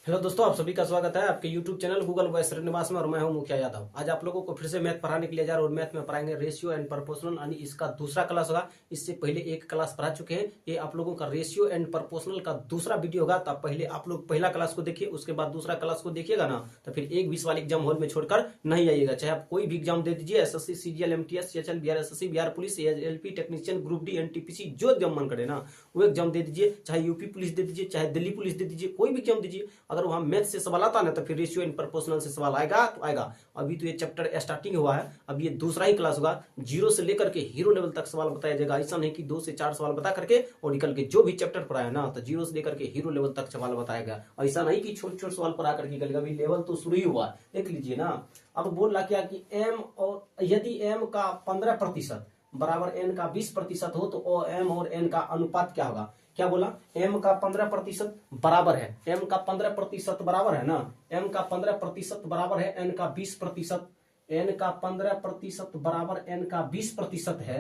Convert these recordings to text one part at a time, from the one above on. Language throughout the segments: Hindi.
हेलो दोस्तों, आप सभी का स्वागत है आपके YouTube channel Google voice Srinivas में। और मैं हूं मुखिया यादव। आज आप लोगों को फिर से मैथ पढ़ाने के लिए जा रहा हूं और मैथ में पढ़ाएंगे रेशियो एंड प्रोपोर्शनल, यानी इसका दूसरा क्लास होगा। इससे पहले एक क्लास पढ़ा चुके हैं। ये आप लोगों का रेशियो एंड प्रोपोर्शनल का दूसरा वीडियो होगा। तो पहले आप लोग पहला क्लास को देखिए, उसके बाद दूसरा क्लास को देखिएगा ना, तो फिर एक 20 वाले एग्जाम हॉल में छोड़कर नहीं आइएगा। चाहे आप कोई भी एग्जाम दे दीजिए, SSC, CGL, MTS, CHL, Bihar SSC, Bihar police, LP technician, group D, NTPC, जो एग्जाम मन करे ना वो एग्जाम दे दीजिए। चाहे यूपी पुलिस दे दीजिए, चाहे दिल्ली पुलिस दे दीजिए, कोई भी एग्जाम दीजिए। अगर वहां मैथ से सवाल आता ना तो फिर रेशियो एंड प्रोपोर्शनल से सवाल आएगा तो आएगा। अभी तो ये चैप्टर स्टार्टिंग हुआ है, अब ये दूसरा ही क्लास होगा। जीरो से लेकर के हीरो लेवल तक सवाल बताया जाएगा। ऐसा नहीं कि 2 से 4 सवाल बता करके और निकल के जो भी चैप्टर पढ़ाया ना तो जीरो से लेकर के हीरो लेवल तक सवाल बताएगा। ऐसा नहीं कि छोटे छोटे सवाल पढ़ा करके निकलेगा। अभी लेवल तो शुरू ही हुआ है, देख लीजिए ना। अब बोल रहा क्या कि एम और यदि एम का 15% बराबर एन का 20% हो तो एम और एन का अनुपात क्या होगा। क्या बोला, एम का 15% बराबर है, एम का 15% बराबर है ना, एम का 15% बराबर है एन का 20%, एन का 15% बराबर एन का 20% है।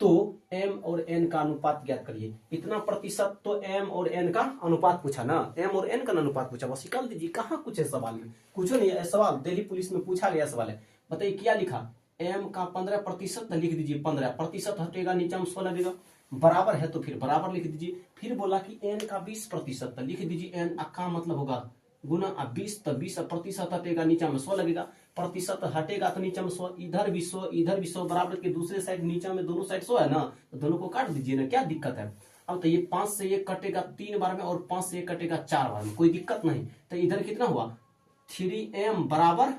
तो एम और एन का अनुपात ज्ञात करिए। इतना प्रतिशत तो एम और एन का अनुपात पूछा ना, एम और एन का अनुपात पूछा, बस निकाल दीजिए। कहाँ कुछ है सवाल में, कुछ नहीं है। सवाल दिल्ली पुलिस में पूछा गया सवाल है। बताइए क्या लिखा, एम का 15% लिख दीजिए। 15% हटेगा, नीचे में 100 लगेगा। बराबर है तो फिर बराबर लिख दीजिए। फिर बोला कि एन का 20% लिख दीजिए। एन का मतलब होगा गुना 20, तो 20% हटेगा, नीचे में 100 लगेगा। प्रतिशत हटेगा तो नीचे में 100, इधर भी 100, इधर भी 100, बराबर के दूसरे साइड नीचे में दोनों साइड 100 है ना, तो दोनों को काट दीजिए ना, क्या दिक्कत है। अब तो ये 5 से 1 कटेगा 3 बार में और 5 से 1 कटेगा 4 बार में, कोई दिक्कत नहीं। तो इधर कितना हुआ, 3m बराबर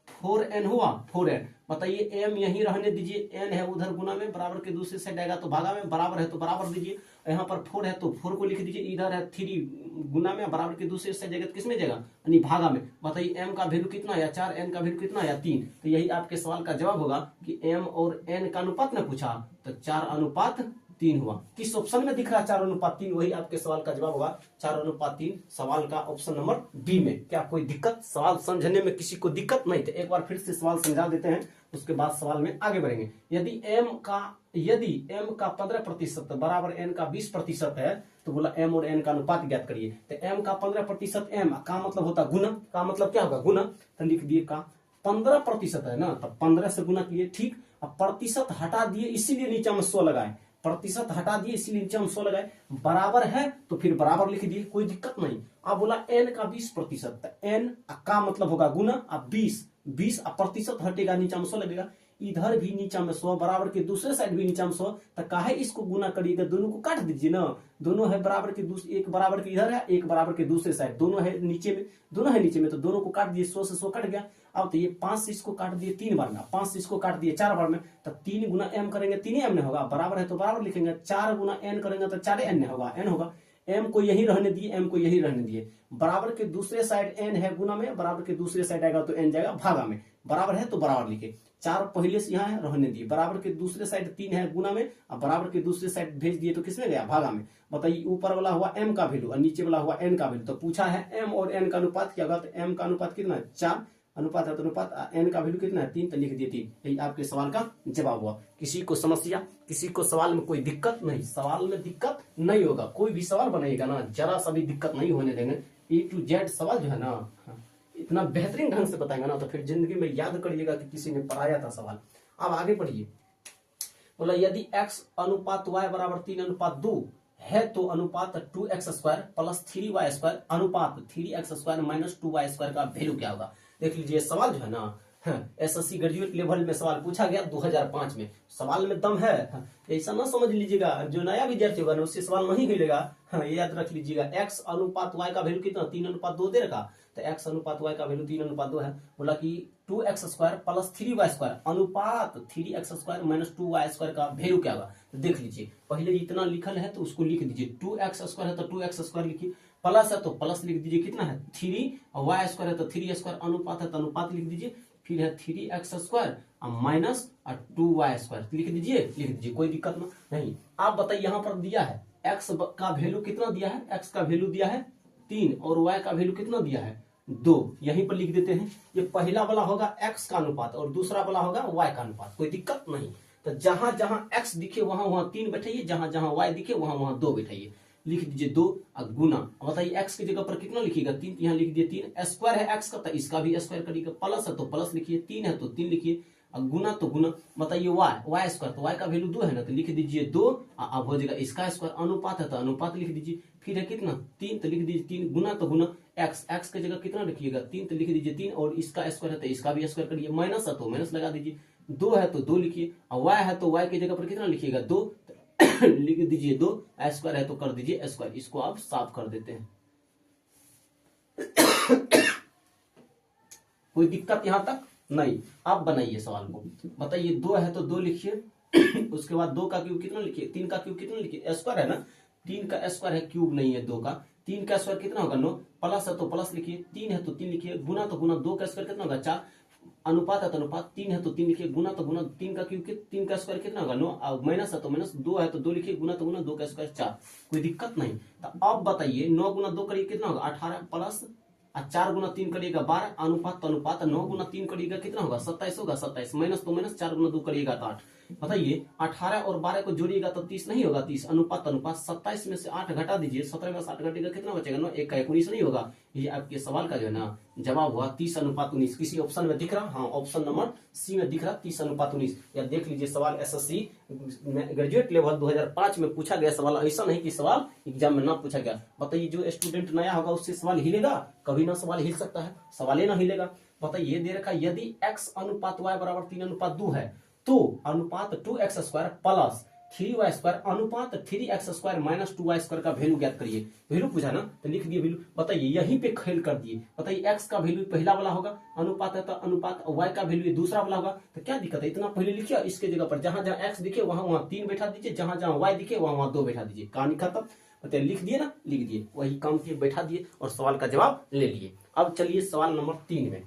4n हुआ, 4n। बताइए एम यहीं रहने दीजिए, एन है उधर गुना में, बराबर के दूसरे साइड आएगा तो भागा में, बराबर है तो बराबर दीजिए। यहाँ पर 4 है तो 4 को लिख दीजिए, इधर है 3 गुना में, बराबर के दूसरे साइड जाएगा तो किसमें जाएगा, यानी भागा में। बताइए एम का वैल्यू कितना या 4, एन का वैल्यू कितना या 3। तो यही आपके सवाल का जवाब होगा कि एम और एन का अनुपात में पूछा तो 4:3 हुआ। किस ऑप्शन में दिख रहा है 4:3, वही आपके सवाल का जवाब होगा 4:3। सवाल का ऑप्शन नंबर बी में। क्या कोई दिक्कत, सवाल समझने में किसी को दिक्कत नहीं? तो एक बार फिर से सवाल समझा देते हैं, उसके बाद सवाल में आगे बढ़ेंगे। यदि एम का 15% बराबर एन का 20% है तो बोला एम और एन का अनुपात ज्ञात करिए। तो एम का 15% एम का मतलब होता गुना, का मतलब क्या होगा गुना, तो लिख दिए का 15% है ना, तो 15 से गुना किए। ठीक, अब प्रतिशत हटा दिए इसीलिए नीचे में 100 लगाए, प्रतिशत हटा दिए इसीलिए नीचे हम 100 लगाए। बराबर है तो फिर बराबर लिख दिए, कोई दिक्कत नहीं। अब बोला एन का 20%, एन का मतलब होगा गुना, अब 20 प्रतिशत हटेगा, नीचे में 100 लगेगा। इधर भी नीचे में 100, बराबर के दूसरे साइड भी नीचे में 100, तो काहे इसको गुना करिएगा, दोनों को काट दीजिए ना। दोनों है बराबर के दूसरे, एक बराबर के इधर है, एक बराबर के दूसरे साइड, दोनों है नीचे में, दोनों है नीचे में, तो दोनों को काट दिए। 100 से 100 कट गया। अब तो ये 5 से इसको काट दिए 3 बार में, 5 से इसको काट दिए 4 बार में, तो 3 गुना एम करेंगे 3 एम होगा, बराबर है तो बराबर लिखेंगे। 4 गुना एन करेंगे तो 4 एन होगा, एन होगा। एम को यही रहने दिए, एम को यही रहने दिए। बराबर के दूसरे साइड एन है गुना में, बराबर के दूसरे साइड आएगा तो एन जाएगा भागा में। बराबर है तो बराबर लिखे, 4 पहले से यहाँ है रहने दिए, बराबर के दूसरे साइड 3 है गुना में, अब बराबर के दूसरे साइड भेज दिए तो किसमें गया, भागा में। बताइए ऊपर वाला हुआ एम का वैल्यू और नीचे वाला हुआ एन का वैल्यू। तो पूछा है एम और एन का अनुपात क्या होगा, तो एम का अनुपात कितना है 4, अनुपात है तो अनुपात, एन का वैल्यू कितना है 3, तो लिख दिए 3। यही आपके सवाल का जवाब हुआ। किसी को समस्या, किसी को सवाल में कोई दिक्कत नहीं, सवाल में दिक्कत नहीं होगा। कोई भी सवाल बनाइएगा ना, जरा सा भी दिक्कत नहीं होने देंगे। A to Z सवाल जो है ना, इतना बेहतरीन ढंग से बताएंगे ना, तो फिर जिंदगी में याद करिएगा कि किसी ने पढ़ाया था सवाल। अब आगे बढ़िए, बोला यदि x अनुपात y बराबर 3:2 है तो अनुपात 2x² प्लस 3y² अनुपात 3x² माइनस 2y² का वैल्यू क्या होगा। देख लीजिए सवाल जो है ना, SSC ग्रेजुएट लेवल में सवाल पूछा गया 2005 में। सवाल में दम है, ऐसा ना समझ लीजिएगा जो नया विद्यार्थी होगा ना उससे सवाल नहीं मिलेगा। ये याद रख लीजिएगा, x अनुपात y का वैल्यू कितना 3:2 दे रखा, तो x अनुपात y का वैल्यू 3:2 है। बोला कि 2x² प्लस 3y² अनुपात 3x² माइनस 2y² का वैल्यू क्या होगा। तो देख लीजिए, पहले इतना लिखल है तो उसको लिख दीजिए, 2x² है तो 2x² लिखिए, प्लस है तो प्लस लिख दीजिए, कितना है 3, और y² है तो 3 अनुपात है तो अनुपात लिख दीजिए, फिर है 3x² माइनस 2y² लिख दीजिए, कोई दिक्कत नहीं। आप बताइए यहाँ पर दिया है x का वैल्यू कितना दिया है, x का वैल्यू दिया है 3 और y का वैल्यू कितना दिया है 2, यहीं पर लिख देते हैं। ये पहला वाला होगा x का अनुपात और दूसरा वाला होगा y का अनुपात, कोई दिक्कत नहीं। तो जहां जहां x दिखे वहां वहां 3 बैठाइए, जहां जहां y दिखे वहां वहां 2 बैठाइए। लिख दीजिए 2 गुना। अब बताइए एक्स की जगह पर कितना लिखिएगा 3, यहाँ लिख दिए 3। स्क्वायर है एक्स का, तो इसका भी स्क्वायर करिएगा। प्लस है तो प्लस लिखिए, 3 है तो 3 लिखिए, गुना तो गुना। बताइए वाई स्क्वायर, तो वाई का वैल्यू 2 है ना, तो लिख दीजिए 2। अब हो जाएगा इसका स्क्वायर। अनुपात है तो अनुपात लिख दीजिए। फिर है कितना 3, तो लिख दीजिए 3। गुना तो गुना, एक्स की जगह कितना लिखिएगा 3, तो लिख दीजिए 3। और इसका स्क्वायर है तो इसका भी स्क्वायर करिए। माइनस है तो माइनस लगा दीजिए। 2 है तो 2 लिखिए। और वाई है तो वाई की जगह पर कितना लिखिएगा 2, लिख दीजिए 2। स्क्वायर है तो कर दीजिए स्क्वायर। इसको आप साफ कर देते हैं। कोई दिक्कत यहां तक नहीं। आप बनाइए सवाल को। बताइए 2 है तो 2 लिखिए। उसके बाद 2 का क्यूब कितना लिखिए, 3 का क्यूब कितना लिखिए, स्क्वायर है ना, 3 का स्क्वायर है, क्यूब नहीं है 2 का। 3 का स्क्वायर कितना होगा 9। प्लस है तो प्लस लिखिए, 3 है तो 3 लिखिए। गुना तो गुना, 2 का स्क्वायर कितना होगा 4। अनुपात है तो अनुपात, 3 है तो 3 लिखिए। गुना तो गुना, 3 का क्यूब 3 का स्क्वायर कितना होगा 9। माइनस है तो माइनस, 2 है तो 2 लिखिए। गुना तो गुना, 2 का स्क्वायर 4। कोई दिक्कत नहीं। तो अब बताइए 9 गुना 2 करिए कितना होगा 18, प्लस 4 गुना 3 करिएगा 12। अनुपात तो अनुपात, 9 गुना 3 करिएगा कितना होगा 27 होगा। 27 माइनस तो माइनस, 4 गुना 2 करिएगा तो 8। बताइए 18 और 12 को जोड़िएगा तो 30 नहीं होगा। 30 अनुपात अनुपात, 27 में से 8 घटा दीजिए। 17 में से 8 घटेगा कितना बचेगा 9, 1 का 19 नहीं होगा। ये आपके सवाल का जो है ना जवाब हुआ 30:19। किसी ऑप्शन में दिख रहा, हाँ ऑप्शन नंबर सी में दिख रहा 30:19। या देख लीजिए सवाल एसएससी ग्रेजुएट लेवल 2005 में पूछा गया सवाल। ऐसा नहीं कि सवाल एग्जाम में ना पूछा गया। बताइए जो स्टूडेंट नया होगा उससे सवाल हिलेगा, कभी ना सवाल हिल सकता है, सवाल ना हिलेगा। बताइए दे रखा यदि x अनुपात y बराबर 3:2 है तो अनुपात 2x square plus 3y square अनुपात 3x square minus 2y square का वैल्यू ज्ञात करिए। वैल्यू पूछा ना, तो लिख दिए वैल्यू। बताइए यहीं पे खेल कर दिए। बताइए x का वैल्यू पहला वाला होगा, अनुपात है तो अनुपात, y का वैल्यू दूसरा वाला होगा। तो क्या दिक्कत है, इतना पहले लिखिए। इसके जगह पर जहां जहां x दिखे वहां वहां 3 बैठा दीजिए, जहां जहां y दिखे वहां वहां 2 बैठा दीजिए। कहानी खत्म। बताइए लिख दिए ना, लिख दिए, वही काम किए, बैठा दिए और सवाल का जवाब ले लिए। अब चलिए सवाल नंबर 3 में।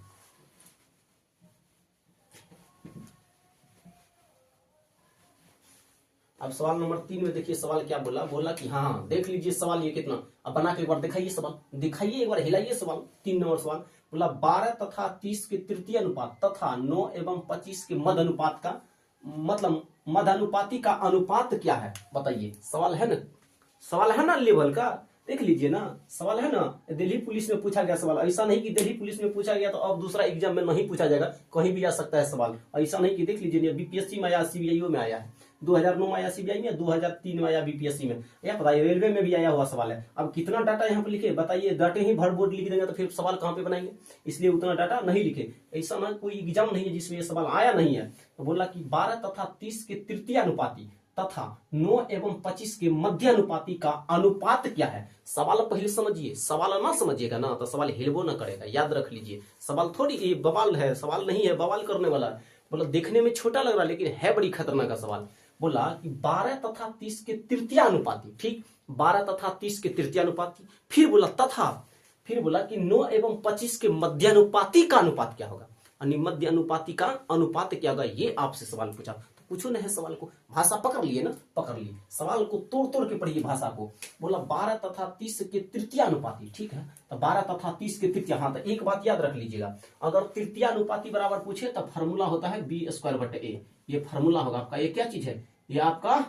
अब सवाल नंबर 3 में देखिए सवाल क्या बोला। बोला कि हाँ देख लीजिए सवाल ये कितना। अब बना के एक बार दिखाइए सवाल, दिखाइए एक बार, हिलाइए सवाल। 3 नंबर सवाल बोला 12 तथा 30 के तृतीय अनुपात तथा 9 एवं 25 के मध्य अनुपात का, मतलब मध्य अनुपाती का अनुपात क्या है। बताइए सवाल है ना, सवाल है ना लेवल का, देख लीजिए ना, सवाल है ना। दिल्ली पुलिस में पूछा गया सवाल। ऐसा नहीं कि दिल्ली पुलिस में पूछा गया तो अब दूसरा एग्जाम में नहीं पूछा जाएगा, कहीं भी आ सकता है सवाल। ऐसा नहीं कि देख लीजिए बीपीएससी में आया, सीबीआईओ में आया है, 2009 में आया सीबीआई में, 2003 में आया बीपीएससी में। या बताइए रेलवे में भी आया हुआ सवाल है। अब कितना डाटा यहाँ पे लिखे, बताइए डाटे ही भर बोर्ड लिख देंगे तो फिर सवाल कहाँ पे बनाएंगे, इसलिए उतना डाटा नहीं लिखे। ऐसा ना कोई एग्जाम नहीं है जिसमें ये सवाल आया नहीं है। तो बोला कि 12 तथा 30 के तृतीय अनुपाती तथा 9 एवं 25 के मध्य अनुपाती का अनुपात क्या है। सवाल पहले समझिए, सवाल ना समझिएगा ना तो सवाल हिलबो ना करेगा। याद रख लीजिए सवाल थोड़ी ये बवाल है, सवाल नहीं है बवाल करने वाला। मतलब देखने में छोटा लग रहा है लेकिन है बड़ी खतरनाक का सवाल। बोला कि 12 तथा 30 के तृतीय अनुपाती, ठीक 12 तथा 30 के तृतीय अनुपाती। फिर बोला तथा, फिर बोला कि 9 एवं 25 के मध्य अनुपाती का अनुपात क्या होगा। मध्य अनुपाती का अनुपात क्या होगा, ये आपसे सवाल पूछा। तो पूछो ना है सवाल को, भाषा पकड़ लिए ना, पकड़ लिए, सवाल को तोड़ तोड़ के पढ़िए भाषा को। बोला 12 तथा 30 के तृतीय अनुपाती, ठीक है, तो 12 तथा 30 के तृतीय। हाँ तो एक बात याद रख लीजिएगा, अगर तृतीय अनुपाती बराबर पूछे तो फॉर्मूला होता है b²/a। ये फॉर्मूला होगा आपका, ये क्या चीज है, ये आपका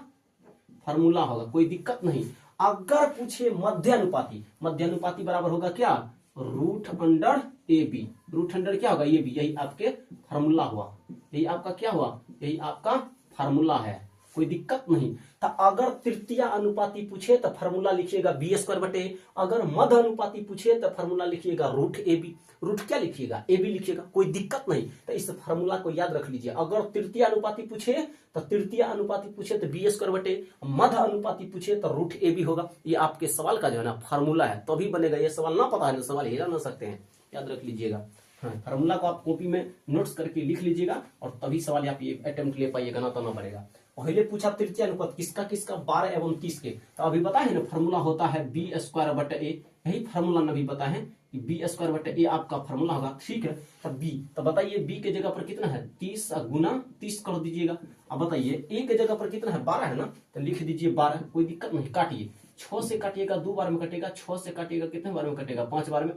फॉर्मूला होगा, कोई दिक्कत नहीं। अगर पूछे मध्य अनुपाती, मध्य अनुपाती बराबर होगा क्या, √√ab। रूट अंडर क्या होगा, ये भी, यही आपके फॉर्मूला हुआ, यही आपका क्या हुआ, यही आपका फॉर्मूला है, कोई दिक्कत नहीं। तो अगर तृतीय अनुपाती पूछे तो फॉर्मूला लिखिएगा b²/a। अगर मध्य अनुपाती पूछे तो फॉर्मूला लिखिएगा √ab। रूट क्या लिखिएगा, ab लिखिएगा, कोई दिक्कत नहीं। तो इस फॉर्मूला को याद रख लीजिए। अगर तृतीय अनुपाती पूछे तो तृतीय अनुपाती पूछे तो b²/a, मध्य अनुपाती पूछे तो √ab होगा। ये आपके सवाल का जो है ना फॉर्मूला है, तभी तो बनेगा। ये सवाल ना पता है ना सवाल हिला ना सकते हैं, याद रख लीजिएगा। हाँ फॉर्मूला को आप कॉपी में नोट्स करके लिख लीजिएगा और तभी सवाल आप ये अटेम्प्ट ले पाइएगा, ना तो ना पड़ेगा। पहले पूछा तृतीय अनुपात किसका किसका, 12 एवं 30 के। तो अभी पता है ना फॉर्मूला होता है b²/a। यही फॉर्मूला ना भी पता है कि b²/a आपका फॉर्मूला होगा, ठीक है। तो b, तो बताइए b के जगह पर कितना है 30 गुना 30 कर दीजिएगा। अब बताइए a के जगह पर कितना है 12 है ना, तो लिख दीजिए 12, कोई दिक्कत नहीं। काटिए, 6 से काटिएगा 2 बार में कटेगा, 6 से काटिएगा कितने बार में कटेगा 5 बार में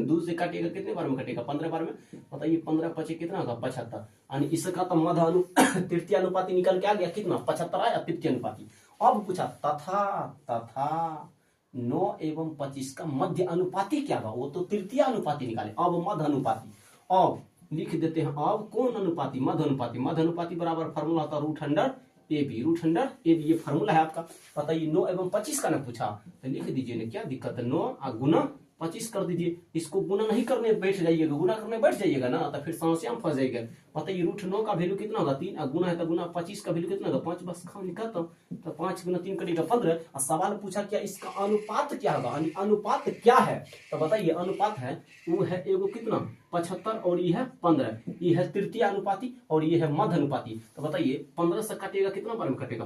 2 से काटिएगा कितने बार में कटेगा 15 बार में। बताइए 15 5 कितना होगा 75। यानी इसका तो मध्य तृतीय अनुपाती निकल के आ गया कितना 75 आया तृतीय अनुपाती। अब पूछा तथा, तथा 9 एवं 25 का मध्य अनुपाती क्या होगा, वो तो तृतीय अनुपाती निकाले। अब मध्य अनुपाती, अब लिख देते हैं, अब कौन अनुपाती, मध्य अनुपाती। मध्य अनुपाती बराबर फार्मूला होता है root under A B, root under A B, ये फार्मूला है आपका। बताइए 9 एवं 25 का ना पूछा, तो लिख दीजिए ना, क्या दिक्कत है, 9 गुना 25 कर दीजिए। इसको गुना नहीं करने बैठ जाइएगा, गुना करने बैठ जाइएगा ना तो फिर समस्या में फंस जाएगा। बताइए रूट 9 का वैल्यू कितना होगा 3, गुना है तो गुना 25 का वैल्यू कितना होगा 5, बस खाओ निकालता। तो 5 गुना 3 करेगा 15। और सवाल पूछा क्या इसका अनुपात क्या होगा, अनुपात क्या है, तो बताइए अनुपात है वो है एगो कितना 75 और ये है 15, ये है तृतीय अनुपाती और ये है मध्य अनुपाती। तो बताइए 15 से काटिएगा कितना बार में कटेगा,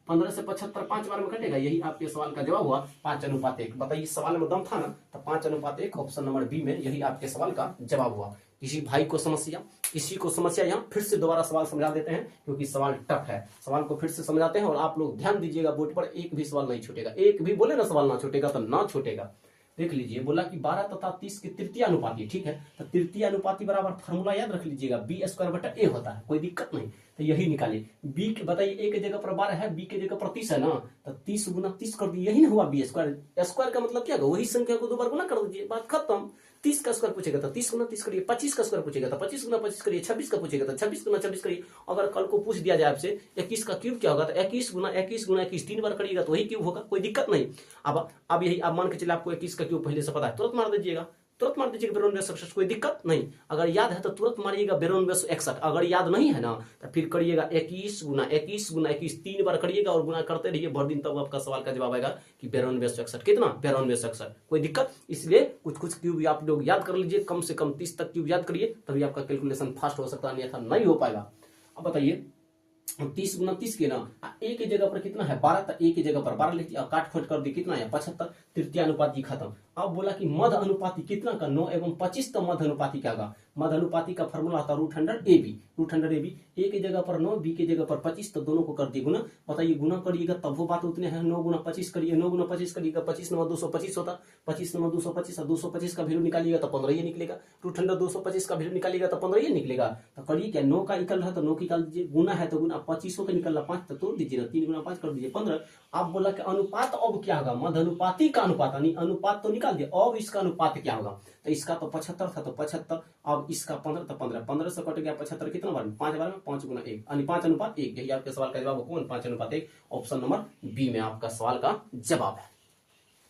15 से 75 5 बार में कटेगा, यही आपके सवाल का जवाब हुआ 5:1। बताइए सवाल में दम था ना, तो 5:1 ऑप्शन नंबर बी में यही आपके सवाल का जवाब हुआ। किसी भाई को समस्या, किसी को समस्या, यहाँ फिर से दोबारा सवाल समझा देते हैं क्योंकि सवाल टफ है। सवाल को फिर से समझाते हैं और आप लोग ध्यान दीजिएगा, बोर्ड पर एक भी सवाल नहीं छूटेगा, एक भी बोले ना सवाल ना छूटेगा तो ना छूटेगा। देख लीजिए, बोला कि 12 तथा 30 के तृतीय अनुपाती, ठीक है, तो तृतीय अनुपाती बराबर फार्मूला याद रख लीजिएगा, b² a होता है, कोई दिक्कत नहीं। तो यही निकालिए, b बताइए a के जगह पर 12 है, b के जगह पर 30 है ना, तो 30 गुना 30 कर दिए, यही ना हुआ b²। स्क्वायर का मतलब क्या होगा, वही संख्या को 2 बार गुना कर दीजिए, बात खत्म। 30 का स्क्वायर पूछेगा तो 30 गुना 30 करिए, 25 का स्क्वायर पूछेगा तो 25 गुना 25 करिए, 26 का पूछेगा तो 26 गुना 26 करिए। अगर कल को पूछ दिया जाए आपसे 21 का क्यूब क्या होगा, तो 21 गुना 21 गुना 21 3 बार करिएगा तो वही क्यूब होगा, कोई दिक्कत नहीं। अब यही आप मान के चलिए आपको 21 का क्यूब पहले से पता है, तुरंत मार दीजिएगा, तुरंत मार दीजिएगा 9261, कोई दिक्कत नहीं। अगर याद है तो तुरंत मारिएगा 9261, अगर याद नहीं है ना तो फिर करिएगा 21 गुना 21 गुना 21 3 बार करिएगा और गुना करते रहिए भर दिन, तब आपका सवाल का जवाब आएगा कि 9261 कितना 9261, कोई दिक्कत। इसलिए कुछ कुछ क्यूब आप लोग याद कर लीजिए, कम से कम 30 तक क्यूब याद करिए, तभी आपका कैलकुलेशन फास्ट हो सकता है, अन्यथा नहीं हो पाएगा। अब बताइए 30 गुना 30 के ना, a की जगह पर कितना है 12, तो a की जगह पर 12 लिख दिया, काट खोट कर दी, कितना है 75, तृतीय अनुपाती खत्म। अब बोला कि मध्य अनुपाती कितना का 9 एवं 25, तो मध्य अनुपाती क्या होगा, मध्य अनुपाती का फॉर्मूला होता है root under A B, root under A B, a की जगह पर 9 b की जगह पर 25, तो दोनों को कर दिए गुना। बताइए गुना करिएगा तब वो बात उतने हैं, 9 गुना 25 करिए, 9 गुना 25 करिएगा 25 9 225 होता, 25 9 225 और 225 का वैल्यू निकालिएगा तो 15 ये निकलेगा, रूट अंडर 225 का वैल्यू निकालिएगा तो 15 ये निकलेगा। तो करिए क्या 9 का निकल रहा है तो 9 की निकाल दीजिए, गुना है तो गुना, 25 का निकल रहा 5 तो तोड़ दीजिए, 3 गुना 5 कर दीजिए 15। आप बोला कि अनुपात अब क्या होगा, मध्य अनुपाती का अनुपात, यानी अनुपात तो निकाल दिया, अब इसका अनुपात क्या होगा, तो इसका तो 75 था तो 75, अब इसका 15 तो 15, 15 से कट गया 75 कितना बार में 5 बार में, 5 गुना 1 यानी 5:1, यही आपके सवाल का जवाब कौन 5:1, ऑप्शन नंबर बी में आपका सवाल का जवाब है।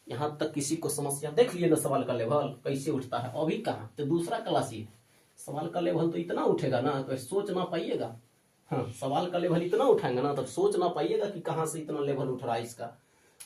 यहां तक किसी को समस्या देख लिए ना, सवाल का लेवल कैसे उठता है, अभी कहाँ तो दूसरा क्लास ही है, सवाल का लेवल तो इतना उठेगा ना तो सोच ना पाइएगा। हाँ, सवाल का लेवल इतना उठाएंगे ना तब सोच ना पाइएगा कि कहां से इतना लेवल उठ रहा है इसका।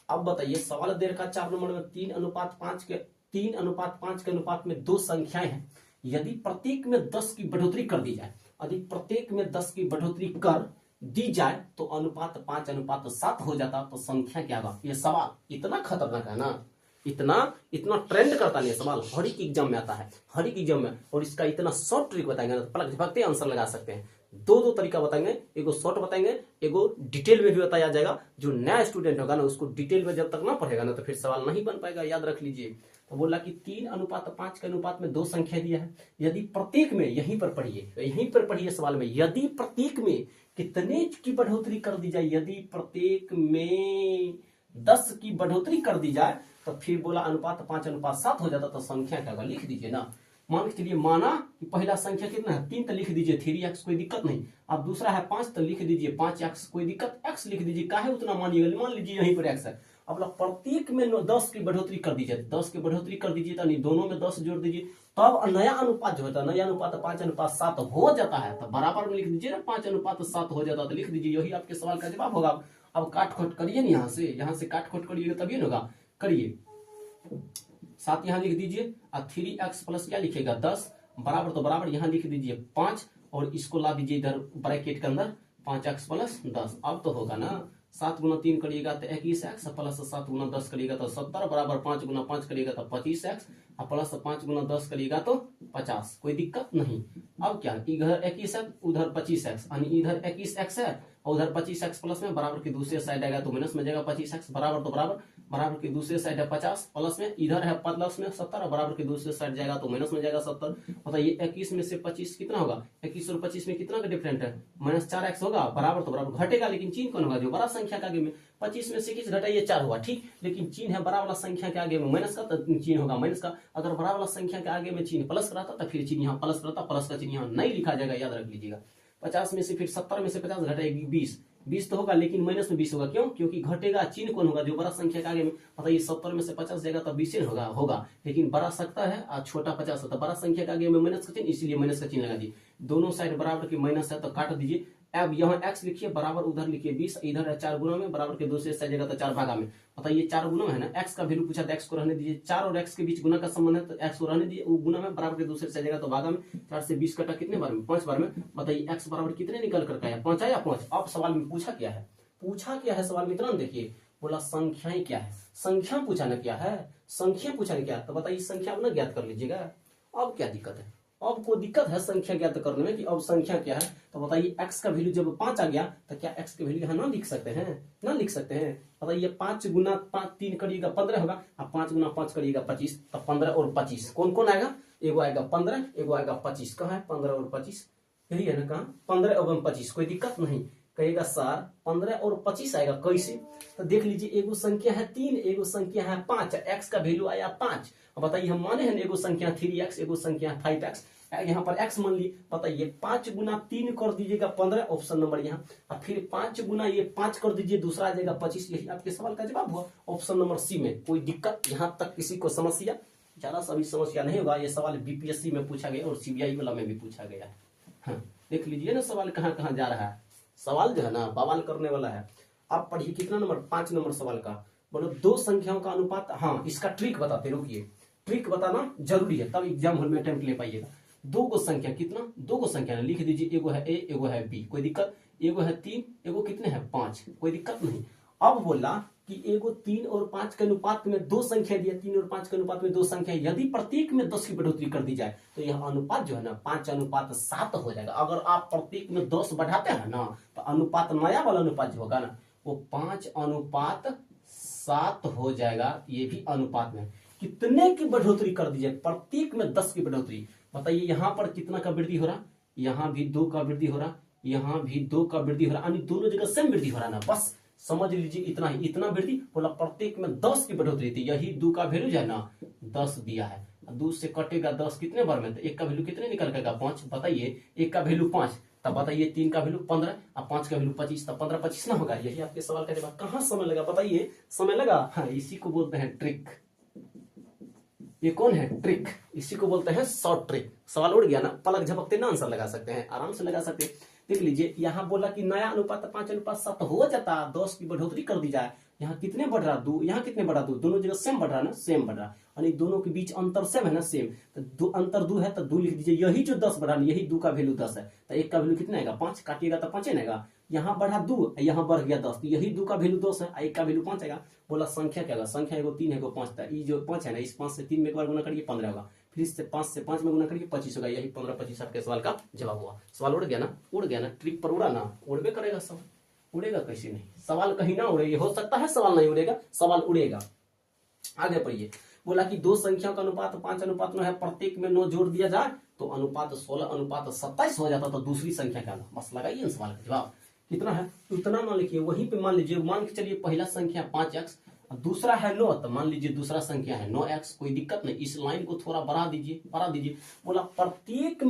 अब बताइए सवाल दे रखा 4 नंबर में 3:5 के अनुपात में दो संख्याएं हैं, यदि प्रत्येक में 10 की बढ़ोतरी कर दी जाए, यदि प्रत्येक में 10 की बढ़ोतरी कर दी जाए तो अनुपात 5:7 हो जाता, तो संख्या क्या होगा। ये सवाल इतना खतरनाक है ना, इतना ट्रेंड करता नहीं सवाल, हर एक एग्जाम में आता है, हर एक एग्जाम में, और इसका इतना शॉर्ट ट्रिक बताएंगे ना तो पलक झपकते आंसर लगा सकते हैं। दो तरीका बताएंगे, एगो शॉर्ट बताएंगे, एगो डिटेल में भी बताया जाएगा। जो नया स्टूडेंट होगा ना उसको डिटेल में जब तक ना पढ़ेगा ना तो फिर सवाल नहीं बन पाएगा, याद रख लीजिए। तो बोला कि 3:5 के अनुपात में दो संख्या दिया है, यदि प्रत्येक में, यहीं पर पढ़िए सवाल में, यदि प्रत्येक में कितने की बढ़ोतरी कर दी जाए, यदि प्रत्येक में 10 की बढ़ोतरी कर दी जाए तो फिर बोला अनुपात 5:7 हो जाता, तो संख्या क्या होगा लिख दीजिए ना। मान के चलिए, माना कि पहला संख्या कितना है 3, तो लिख दीजिए 3x, कोई दिक्कत नहीं। अब दूसरा है 5, तो लिख दीजिए 5x, कोई दिक्कत, x लिख दीजिए, काहे उतना मानिएगा, मान लीजिए यहीं पर x है। अब प्रत्येक में 10 की बढ़ोतरी कर दीजिए, 10 की बढ़ोतरी कर दीजिए, तो दोनों में 10 जोड़ दीजिए, तब नया अनुपात जो होता है, नया अनुपात 5:7 हो जाता है, तो बराबर में लिख दीजिए ना 5:7 हो जाता, तो लिख दीजिए, यही आपके सवाल का जवाब होगा। अब काट खोट करिए ना, यहाँ से काट खोट करिएगा तभी होगा, करिए 7 यहाँ लिख दीजिए, और 3x प्लस क्या लिखेगा 10 बराबर, तो बराबर यहाँ लिख दीजिए 5, और इसको ला दीजिए इधर ब्रैकेट के अंदर 5x प्लस 10। अब तो होगा ना, 7 गुना 3 करिएगा तो 21x, प्लस 7 गुना 10 करिएगा तो 70, बराबर 5 गुना 5 करिएगा तो 25x, और प्लस 5 गुना 10 करिएगा तो 50, कोई दिक्कत नहीं। अब क्या, इधर 21x उधर 25x, यानी इधर 21x है और उधर 25x प्लस में, बराबर की दूसरे साइड आएगा तो माइनस में जाएगा 25x, बराबर तो बराबर की दूसरे साइड है 50 प्लस में, इधर है प्लस में 70, बराबर की दूसरे साइड जाएगा तो माइनस में जाएगा 70। बताइए 21 में से 25 कितना होगा, 21 और 25 में कितना का डिफरेंट है, -4x होगा, बराबर तो बराबर घटेगा, लेकिन चिन्ह कौन होगा, जो बड़ा संख्या का आगे में 25 में से 21 घटाइए 4 हुआ, ठीक। लेकिन चिन्ह है बड़ा वाला संख्या के आगे में माइनस का, तो चिन्ह होगा माइनस का। अगर बड़ा वाला संख्या के आगे में चिन्ह प्लस रहता तो फिर चिन्ह यहाँ प्लस रहता, प्लस का चिन्ह यहाँ नहीं लिखा जाएगा, याद रख लीजिएगा। 50 में से फिर 70 में से 50 घटाएगी 20, 20 तो होगा लेकिन माइनस में 20 होगा, क्यों? क्योंकि घटेगा चिन्ह कौन होगा? जो बड़ा संख्या के आगे में, बताइए 70 में से 50 जाएगा तो 20 होगा, लेकिन बड़ा सकता है और छोटा 50 होता है, बड़ा संख्या के आगे में माइनस का चिन्ह, इसीलिए माइनस का चिन्ह लगा दिए। दोनों साइड बराबर की माइनस है तो काट दीजिए। अब यहाँ x लिखिए बराबर, उधर लिखिए 20, इधर है 4 गुना में, बराबर के दूसरे साइड जगह तो 4 भागा में। बताइए 4 गुना में है ना, x का वैल्यू पूछा तो x को रहने दीजिए, 4 और x के बीच गुना का संबंध है तो x को रहने दीजिए, वो गुना में, बराबर के दूसरे साइड जगह तो भागा में। 4 से 20 कटा कितने बार में? 5 बार में। बताइए x बराबर कितने निकल कर आया? 5 आया, 5। अब सवाल में पूछा क्या है सवाल में, इतना देखिए, बोला संख्याएं क्या है, संख्या पूछा ना क्या है, संख्या पूछा ना क्या, तो बताइए संख्या अपना ज्ञात कर लीजिएगा। अब क्या दिक्कत है? अब कोई दिक्कत है संख्या ज्ञात करने में कि अब संख्या क्या है? तो बताइए x का वैल्यू जब 5 आ गया तो क्या x की वैल्यू यहाँ ना लिख सकते हैं? ना लिख सकते हैं। बताइए 5 गुना 5 3 करिएगा 15 होगा, अब 5 गुना 5 करिएगा 25, तो 15 और 25 कौन कौन आएगा? एगो आएगा 15, एगो आएगा 25। कहाँ है 15 और 25? यही है ना, कहाँ 15 और 25, कोई दिक्कत नहीं। कहेगा सर 15 और 25 आएगा कैसे? तो देख लीजिए, एगो संख्या है 3, एगो संख्या है 5, x का वैल्यू आया 5। अब बताइए हम माने हैं एगो संख्या 3x, एगो संख्या 5x, यहाँ पर x मान ली। बताइए 5 गुना 3 कर दीजिएगा 15, ऑप्शन नंबर यहाँ, और फिर 5 गुना ये 5 कर दीजिए, दूसरा आ जाएगा 25। यही आपके सवाल का जवाब हुआ, ऑप्शन नंबर सी में। कोई दिक्कत यहाँ तक किसी को समस्या? ज्यादा सभी समस्या नहीं होगा। ये सवाल बीपीएससी में पूछा गया और सीबीआई वाला में भी पूछा गया है। हाँ, देख लीजिए ना सवाल कहाँ कहाँ जा रहा है। सवाल जो है ना बवाल करने वाला है। आप पढ़िए कितना नंबर, 5 नंबर सवाल का। बोलो दो संख्याओं का अनुपात। हाँ, इसका ट्रिक बताते, रुकिए, ट्रिक बताना जरूरी है, तब एग्जाम हॉल में अटेम्प्ट ले पाइएगा। दो को संख्या कितना, दो को संख्या लिख दीजिए, एगो है ए, एगो है बी, कोई दिक्कत। एगो है 3, एगो कितने हैं 5, कोई दिक्कत नहीं। अब बोला कि एगो 3 और 5 के अनुपात में दो संख्या दिया, 3 और 5 के अनुपात में दो संख्या, यदि प्रत्येक में 10 की बढ़ोतरी कर दी जाए तो यह अनुपात जो है ना 5:7 हो जाएगा। अगर आप प्रत्येक में 10 बढ़ाते हैं ना तो अनुपात, नया वाला अनुपात जो होगा ना वो 5:7 हो जाएगा। ये भी अनुपात में कितने की बढ़ोतरी कर दी जाए? प्रत्येक में 10 की बढ़ोतरी। बताइए यहाँ पर कितना का वृद्धि हो रहा? यहाँ भी 2 का वृद्धि हो रहा, यहाँ भी 2 का वृद्धि हो रहा, यानी दोनों जगह सेम वृद्धि हो रहा ना, बस समझ लीजिए इतना ही, इतना वृद्धि। बोला प्रत्येक में 10 की बढ़ोतरी थी, यही 2 का वैल्यू जो है ना 10 दिया है। 2 से कटेगा 10 कितने बार में? तो 1 का वैल्यू कितने निकल जाएगा? 5। बताइए 1 का वैल्यू 5, तब बताइए 3 का वैल्यू 15 और 5 का वैल्यू 25, तब 15-25 ना होगा। यही आपके सवाल का जवाब। कहाँ समय लगा? बताइए समय लगा। हाँ, इसी को बोलते हैं ट्रिक। ये कौन है? ट्रिक। इसी को बोलते हैं शॉर्ट ट्रिक। सवाल उड़ गया ना, पलक झपकते ना आंसर लगा सकते हैं, आराम से लगा सकते हैं। देख लीजिए, यहाँ बोला कि नया अनुपात 5:7 हो जाता, 10 की बढ़ोतरी कर दी जाए। यहाँ कितने बढ़ रहा? 2। यहाँ कितने बढ़ा? 2। दोनों जगह सेम बढ़ रहा ना, सेम बढ़ रहा, यानी दोनों के बीच अंतर सेम है ना, सेम। तो अंतर 2 है तो 2 लिख दीजिए। यही जो 10 बढ़ा, यही 2 का वैल्यू 10 है, तो 1 का वैल्यू कितना आएगा? 5। काटिएगा तो 5 आएगा। यहाँ बढ़ा 2, यहाँ बढ़ गया 10, तो यही 2 का वैल्यू 10 है, 1 का वैल्यू 5 आएगा। बोला संख्या क्या होगा? संख्या एगो 3 एगो 5 था। ये जो 5 है ना, इस 5 से 3 में एक बार गुना करिए 15 होगा, फिर इससे 5 से 5 में गुना करिए 25 होगा। यही 15-25 आपके सवाल का जवाब हुआ। सवाल उड़ गया ना? उड़ गया ना? ट्रिक पर उड़ा ना? उड़बे करेगा सवाल, उड़ेगा कैसे नहीं? सवाल कहीं ना उड़े, हो सकता है सवाल नहीं उड़ेगा, सवाल उड़ेगा। आगे पढ़िए। बोला कि दो संख्याओं का अनुपात 5:9 है, प्रत्येक में 9 जोड़ दिया जाए तो अनुपात 16:27 हो जाता। तो दूसरी संख्या क्या? बस लगाइए सवाल का जवाब। कितना है उतना ना लिखिए, वहीं पे मान लीजिए, मान के चलिए पहला संख्या 5x, दूसरा है 9, तो मान लीजिए दूसरा संख्या है 9x, कोई दिक्कत नहीं। इस लाइन को थोड़ा बढ़ा दीजिए, बढ़ा दीजिए। बोला प्रत्येक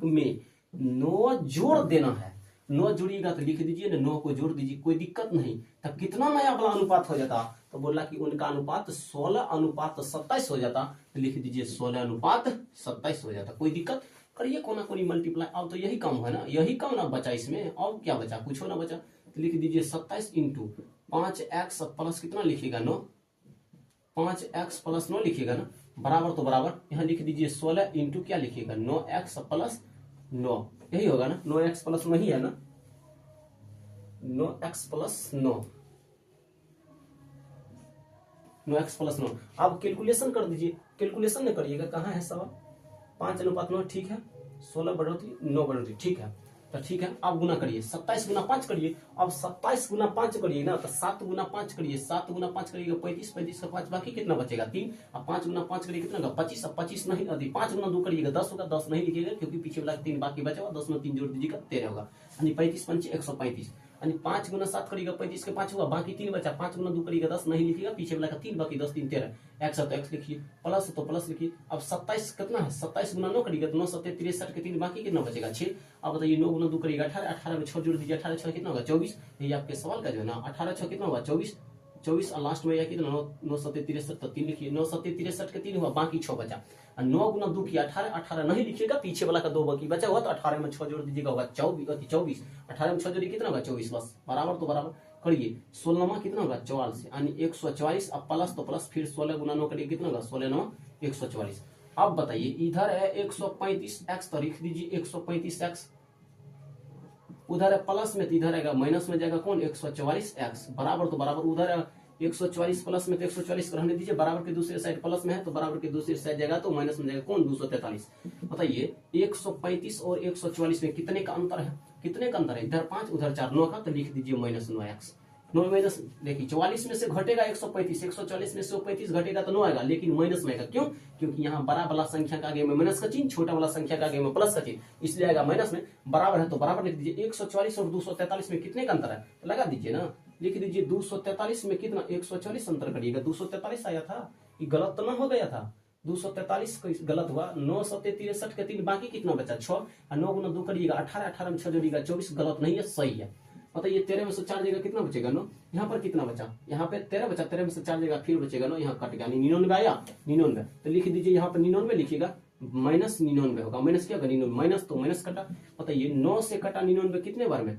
में 9 जोड़ देना है। 9 जोड़िएगा तो लिख दीजिए ना, 9 को जोड़ दीजिए, कोई दिक्कत नहीं। तब कितना नया वाला अनुपात हो जाता? तो बोला कि उनका अनुपात 16:27 हो जाता, तो लिख दीजिए 16:27 हो जाता। कोई दिक्कत? करिए कोना कोनी मल्टीप्लाई। अब तो यही काम है ना, यही काम ना बचा इसमें, और क्या बचा? कुछ हो ना बचा। तो लिख दीजिए 27 इंटू 5x प्लस कितना लिखिएगा? 9। 5x प्लस 9 लिखिएगा ना, बराबर तो बराबर। यहाँ लिख दीजिए 16 इंटू क्या लिखिएगा? 9x प्लस 9, यही होगा ना? 9x प्लस 9 ही है ना, 9x प्लस 9, 9x प्लस 9। अब कैलकुलेशन कर दीजिए, कैलकुलेशन नहीं करिएगा। कहाँ है सवाल? 5:9, ठीक है। 16 बढ़ोतरी 9 बढ़ोतरी, ठीक है। तो ठीक है, अब गुना करिए, 27 गुना 5 करिए। अब 27 गुना 5 करिए ना, तो 7 गुना 5 करिए, 7 गुना 5 करिएगा 35, 35 का 5 बाकी कितना बचेगा? 3। अब 5 गुना 5 करिए कितना होगा? 25। अब 25 नहीं, अभी 5 गुना 2 करिएगा 10 होगा, 10 नहीं लिखिएगा क्योंकि पीछे वाला 3 बाकी बचा हुआ, 10 में 3 जोड़ दीजिएगा 13 होगा, यानी 35 पंचे 135। यानी 5 गुना 7 करिएगा 35 के 5 हुआ, बाकी 3 बचा, 5 गुना 2 करिएगा 10, नहीं लिखिएगा, पीछे वाला का 3, बाकी 10 3 13, एक्स है तो एक्स लिखिए, प्लस तो प्लस लिखिए। अब 27 कितना है, 27 गुना 9 करिएगा तो 9 7 63 के 3, बाकी कितना बचेगा 6। अब बताइए 9 गुना 2 करिएगा 18, 18 में 6 जोड़ दीजिए, 18 6 कितना होगा 24। यही आपके सवाल का जो है ना, 18 6 कितना होगा 24, 24 और लास्ट में यह कितना 9 7 63 तो 3 लिखिए, 9 7 63 के 3 हुआ, बाकी 6 बचा। 9 गुना 2 किया 18, 18 नहीं लिखिएगा, पीछे वाला का 2 बाकी बचा हुआ, तो 18 में 6 जोड़ दीजिएगा होगा 24, 18 में 6 जोड़िए कितना होगा 24, बस बराबर तो बराबर करिए। 16 कितना होगा 44, यानी 144, अब प्लस तो प्लस, फिर 16 गुना 9 करिए कितना होगा 16 9 144। अब बताइए इधर है 135 एक्स, तो लिख दीजिए 135 एक्स, उधर है प्लस में तो इधर आएगा माइनस में जाएगा कौन 144 एक्स, बराबर तो बराबर, उधर है 144 प्लस में तो 144 रहने दीजिए, बराबर के दूसरे साइड प्लस में है तो बराबर के दूसरे साइड जाएगा तो माइनस में जाएगा कौन 243। बताइए 135 और 144 में कितने का अंतर है, कितने का अंतर है, इधर 5 उधर 4, 9 का, तो लिख दीजिए माइनस 9 एक्स। 9 माइनस देखिए 44 में से घटेगा 135, 144 में से 135 घटेगा तो 9 आएगा, लेकिन माइनस में आएगा, क्यों, क्योंकि यहाँ बड़ा वाला संख्या का आगे में माइनस का चिन्ह, छोटा वाला संख्या का आगे में प्लस का चिन्ह, इसलिए आएगा माइनस में। बराबर है तो बराबर लिख दीजिए। 144 और 243 में कितने का अंतर है, तो लगा दीजिए ना, लिख दीजिए 243 में कितना 144 अंतर करिएगा, 243 आया था, ये गलत तो ना हो गया था, 243 गलत हुआ, 9 7 63 के 3, बाकी कितना बचा 6, और 9 गुना 2 करिएगा 18, 18 में 6 जोड़िएगा 24, गलत नहीं है सही है। बताइए 13 में से 4 जगह कितना बचेगा 9, यहाँ पर कितना बचा, यहाँ पे 13 बचा, 13 में से 4 जगह फिर बचेगा 9, यहाँ कट गया 99 आया, 99, तो लिख दीजिए यहाँ पर 99 लिखिएगा, माइनस 99 होगा, माइनस क्या होगा 99, माइनस तो माइनस कटा। बताइए 9 से कटा 99 कितने बार में,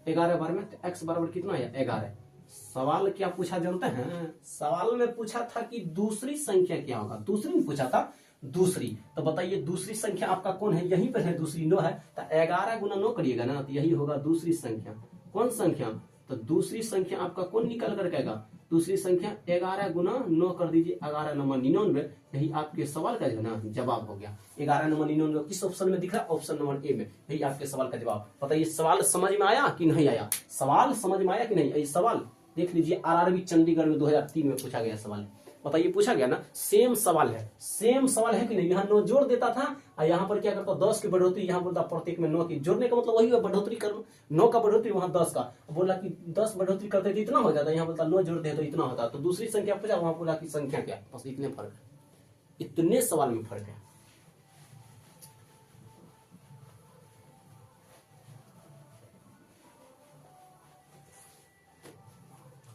11 बार में, तो x बराबर कितना आया 11। सवाल क्या पूछा जानते हैं, सवाल में पूछा था कि दूसरी संख्या क्या होगा, दूसरी में पूछा था दूसरी, तो बताइए दूसरी संख्या आपका कौन है, यहीं पर है दूसरी 9 है, तो 11 गुना 9 करिएगा ना, तो यही होगा दूसरी संख्या। कौन संख्या, तो दूसरी संख्या आपका कौन निकल कर आएगा, दूसरी संख्या 11 गुना 9 कर दीजिए, 11 नंबर 99, यही आपके सवाल का जो है ना जवाब हो गया। 11 नंबर 99 किस ऑप्शन में दिख रहा है, ऑप्शन नंबर ए में, यही आपके सवाल का जवाब। बताइए सवाल समझ में आया कि नहीं आया, सवाल समझ में आया कि नहीं, ये सवाल देख लीजिए आरआरबी चंडीगढ़ में 2003 में पूछा गया सवाल। बताइए पूछा गया ना, सेम सवाल है, सेम सवाल है कि नहीं, यहाँ 9 जोड़ देता था और यहाँ पर क्या करता 10 की बढ़ोतरी, यहाँ बोलता प्रत्येक में 9 की, जोड़ने का मतलब वही है बढ़ोतरी कर, 9 का बढ़ोतरी वहां 10 का, बोला कि 10 बढ़ोतरी करते थे इतना हो जाता, यहाँ बोलता 9 जोड़ते तो इतना होता, तो दूसरी संख्या पूछा, वहां बोला कि संख्या क्या, बस इतने फर्क है, इतने सवाल में फर्क है।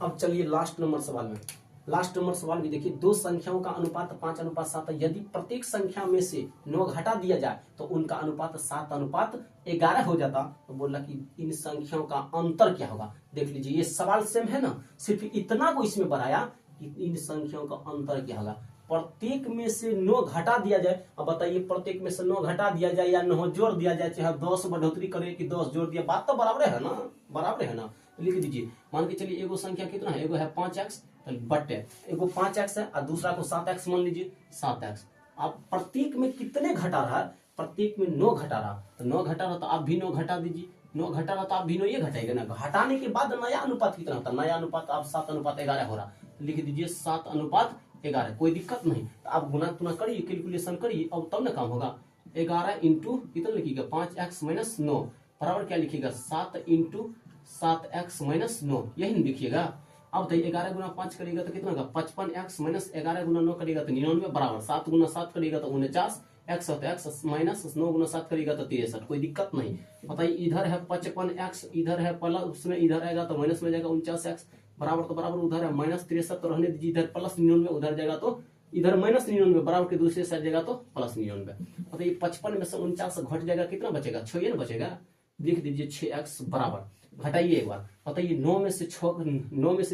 अब चलिए लास्ट नंबर सवाल में, लास्ट नंबर सवाल भी देखिए, दो संख्याओं का अनुपात 5:7 है, यदि प्रत्येक संख्या में से 9 घटा दिया जाए तो उनका अनुपात 7:11 हो जाता, तो बोला कि इन संख्याओं का अंतर क्या होगा। देख लीजिए ये सवाल सेम है ना, सिर्फ इतना को इसमें बढ़ाया कि इन संख्याओं का अंतर क्या होगा। प्रत्येक में से 9 घटा दिया जाए, अब बताइए प्रत्येक में से 9 घटा दिया जाए या 9 जोड़ दिया जाए, चाहे 10 बढ़ोतरी करे कि 10 जोड़ दिया, बात तो बराबर है ना, बराबर है ना। लिख दीजिए, मान के चलिए एगो संख्या कितना है, एगो है 5x बटे एगो 5x है और दूसरा को 7x मान लीजिए 7x। अब प्रत्येक में कितने घटा रहा है, प्रत्येक में 9 घटा रहा, तो 9 घटा रहा तो आप भी 9 घटा दीजिए, 9 घटा रहा तो आप भी 9 ये घटाएगा ना, घटाने के बाद नया अनुपात कितना होता है, नया अनुपात आप 7:11 हो रहा, लिख दीजिए 7:11, कोई दिक्कत नहीं। तो आप गुना तुना करिए, कैलकुलेशन करिए, अब तब ना काम होगा। 11 इंटू कितना लिखिएगा 5x माइनस 9 बराबर क्या लिखिएगा 7 इंटू 7x माइनस 9, यही नहीं लिखिएगा। अब बताइए 11 गुना 5 करेगा तो कितना होगा 55x माइनस 11 गुना 9 करेगा तो 99 बराबर 7 गुना 7 करेगा तो 49 x होता है, x माइनस 9 गुना 7 करेगा तो 63, कोई दिक्कत नहीं। बताइए इधर है 55x, इधर है प्लस, उसमें इधर आएगा तो माइनस में जाएगा 49x बराबर तो बराबर, उधर है माइनस 63 तो रहने दीजिए, इधर प्लस 99 उधर जाएगा तो इधर माइनस 99 बराबर के दूसरे साइड जाएगा तो प्लस 99। बताइए 55 में से 49 घट जाएगा, कितना बचेगा 6 ना बचेगा, लिख दीजिए 6x बराबर, घटाइए एक बार। बताइए 9 में से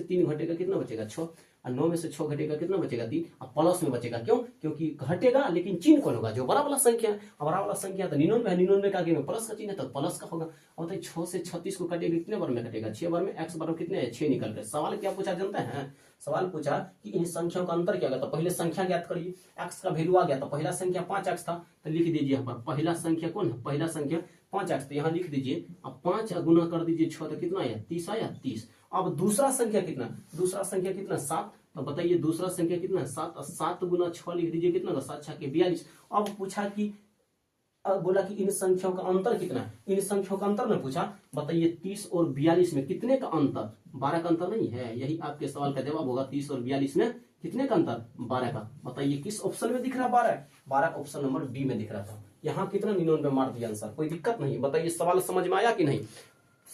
3 घटेगा कितना बचेगा 6, और 9 में से 6 घटेगा कितना बचेगा 3, और प्लस में बचेगा, क्यों, क्योंकि घटेगा लेकिन चिन्ह कौन होगा, जो बड़ा वाला संख्या है, बड़ा वाला संख्या तो 99 है, 99 का आगे में प्लस का चिन्ह है तो प्लस का होगा। और बताइए 6 से 36 को काटेगा कितने बार में कटेगा 6 बार में, x बराबर कितने है 6 निकल गए। सवाल क्या पूछा जानते हैं, सवाल पूछा कि इन संख्याओं का अंतर क्या होगा, तो पहले संख्या ज्ञात करिए, x का वैल्यू आ गया, तो पहला संख्या 5x था, तो लिख दीजिए यहाँ पर पहला संख्या कौन है, पहला संख्या 5x, तो यहाँ लिख दीजिए, अब 5 गुना कर दीजिए 6 तो कितना आया 30 आया 30। अब दूसरा संख्या कितना, दूसरा संख्या कितना 7, तो बताइए दूसरा संख्या कितना है 7, 7 गुना 6 लिख दीजिए कितना होगा 7 6 के 42। अब पूछा कि अब बोला कि इन संख्याओं का अंतर कितना है, इन संख्याओं का अंतर में पूछा, बताइए 30 और 42 में कितने का अंतर, 12 का अंतर नहीं है, यही आपके सवाल का जवाब होगा। 30 और 42 में कितने का अंतर, 12 का। बताइए किस ऑप्शन में दिख रहा 12, 12 ऑप्शन नंबर डी में दिख रहा था। यहाँ कितना 99 मार दिया आंसर, कोई दिक्कत नहीं। बताइए सवाल समझ में आया कि नहीं,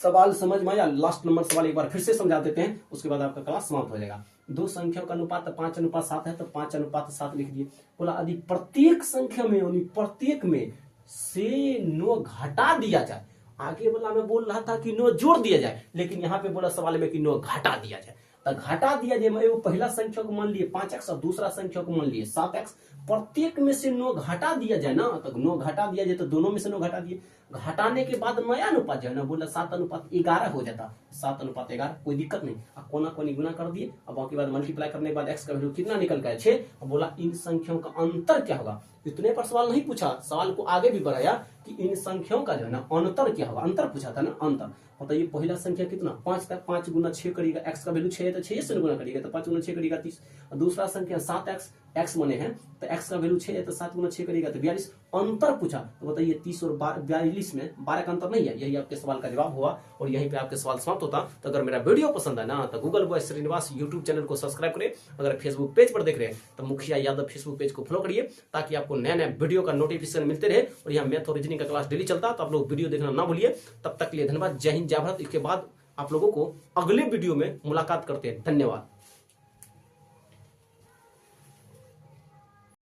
सवाल समझ में आया। लास्ट नंबर सवाल एक बार फिर से समझा देते हैं, उसके बाद आपका क्लास समाप्त हो जाएगा। दो संख्याओं का अनुपात 5:7 है, तो 5:7 लिख दिए। बोला यदि प्रत्येक संख्या में यानी प्रत्येक में से 9 घटा दिया जाए, आगे बोला मैं बोल रहा था कि 9 जोड़ दिया जाए, लेकिन यहाँ पे बोला सवाल में कि 9 घटा दिया जाए। तो घटा दिया जाए, मैं वो पहला संख्या को मान लिए 5x और दूसरा संख्या को मान लिए 7x, प्रत्येक में से 9 घटा दिया जाए ना, तो 9 घटा दिया जाए तो दोनों में से 9 घटा दिए, घटाने के बाद नया अनुपात जो है ना, बोला 7:11 हो जाता, 7:11, कोई दिक्कत नहीं। अब कोना कोनी गुना कर दिए, अब बाकी बाद मल्टीप्लाई करने के बाद x का वैल्यू कितना निकल गया 6। अब बोला इन संख्याओं का अंतर क्या होगा, इतने पर सवाल नहीं पूछा, सवाल को आगे भी बढ़ाया कि इन संख्याओं का जो है ना अंतर क्या होगा, अंतर पूछा था ना, अंतर। बताइए पहला संख्या कितना 5 का 5 गुना 6 करिएगा, x का वैल्यू 6 है तो 6 से गुना करिएगा, तो 5 गुना 6 करिएगा 30। और दूसरा संख्या 7x, x मने हैं तो x का वैल्यू 6 है तो 7 गुना 6 करिएगा तो 42। अंतर पूछा, तो बताइए 30 और 42 में 12 का अंतर नहीं है, यही आपके सवाल का जवाब हुआ और यहीं पे आपके सवाल समाप्त होता। तो अगर मेरा वीडियो पसंद है ना, तो Google boy Srinivas YouTube channel को सब्सक्राइब करें। अगर फेसबुक पेज पर देख रहे हैं तो मुखिया यादव फेसबुक पेज को फॉलो करिए, ताकि आपको नए नए वीडियो का नोटिफिकेशन मिलते रहे। और यहाँ मैथ और रीजनिंग का क्लास डेली चलता है, तो आप लोग वीडियो देखना ना भूलिए। तब तक के लिए धन्यवाद, जय हिंद जय भारत। इसके बाद आप लोगों को अगले वीडियो में मुलाकात करते हैं, धन्यवाद।